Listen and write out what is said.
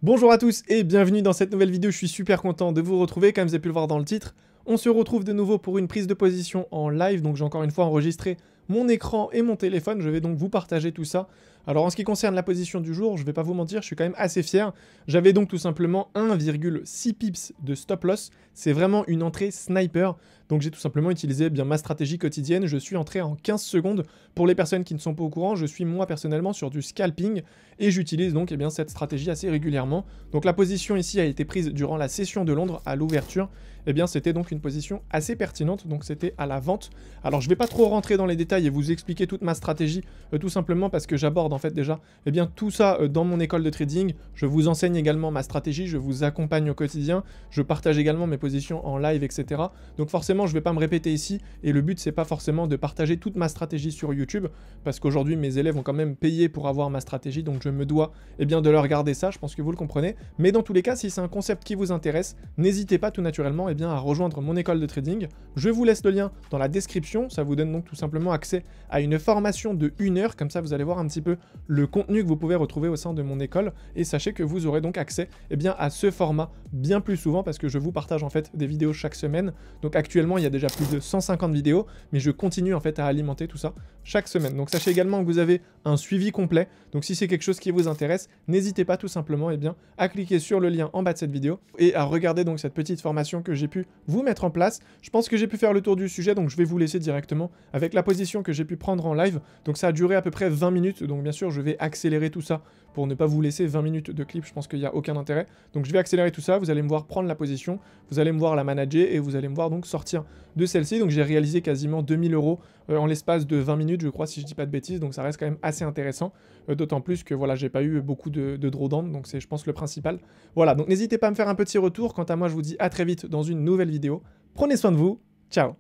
Bonjour à tous et bienvenue dans cette nouvelle vidéo, je suis super content de vous retrouver, comme vous avez pu le voir dans le titre. On se retrouve de nouveau pour une prise de position en live, donc j'ai encore une fois enregistré mon écran et mon téléphone, je vais donc vous partager tout ça. Alors en ce qui concerne la position du jour, je vais pas vous mentir, je suis quand même assez fier. J'avais donc tout simplement 1,6 pips de stop loss, c'est vraiment une entrée sniper. Donc j'ai tout simplement utilisé bien ma stratégie quotidienne, je suis entré en 15 secondes. Pour les personnes qui ne sont pas au courant, je suis moi personnellement sur du scalping et j'utilise donc cette stratégie assez régulièrement. Donc la position ici a été prise durant la session de Londres à l'ouverture. C'était donc une position assez pertinente, donc c'était à la vente. Alors je vais pas trop rentrer dans les détails et vous expliquer toute ma stratégie, tout simplement parce que j'aborde en fait déjà tout ça dans mon école de trading. Je vous enseigne également ma stratégie, je vous accompagne au quotidien, je partage également mes positions en live, etc. Donc forcément je vais pas me répéter ici et le but c'est pas forcément de partager toute ma stratégie sur YouTube parce qu'aujourd'hui mes élèves ont quand même payé pour avoir ma stratégie, donc je me dois de leur garder ça, je pense que vous le comprenez. Mais dans tous les cas, si c'est un concept qui vous intéresse, n'hésitez pas tout naturellement à rejoindre mon école de trading. Je vous laisse le lien dans la description, ça vous donne donc tout simplement accès à une formation de 1 heure, comme ça vous allez voir un petit peu le contenu que vous pouvez retrouver au sein de mon école, et sachez que vous aurez donc accès à ce format bien plus souvent, parce que je vous partage en fait des vidéos chaque semaine. Donc actuellement il y a déjà plus de 150 vidéos, mais je continue en fait à alimenter tout ça chaque semaine. Donc sachez également que vous avez un suivi complet, donc si c'est quelque chose qui vous intéresse, n'hésitez pas tout simplement à cliquer sur le lien en bas de cette vidéo et à regarder donc cette petite formation que j'ai pu vous mettre en place. Je pense que j'ai pu faire le tour du sujet, donc je vais vous laisser directement avec la position que j'ai pu prendre en live. Donc ça a duré à peu près 20 minutes, donc bien sûr je vais accélérer tout ça pour ne pas vous laisser 20 minutes de clip, je pense qu'il n'y a aucun intérêt. Donc je vais accélérer tout ça, vous allez me voir prendre la position, vous allez me voir la manager et vous allez me voir donc sortir de celle-ci. Donc j'ai réalisé quasiment 2000 € en l'espace de 20 minutes je crois, si je dis pas de bêtises, donc ça reste quand même assez intéressant, d'autant plus que voilà, j'ai pas eu beaucoup de drawdown, donc c'est je pense le principal. Voilà, donc n'hésitez pas à me faire un petit retour, quant à moi je vous dis à très vite dans une nouvelle vidéo, prenez soin de vous, ciao.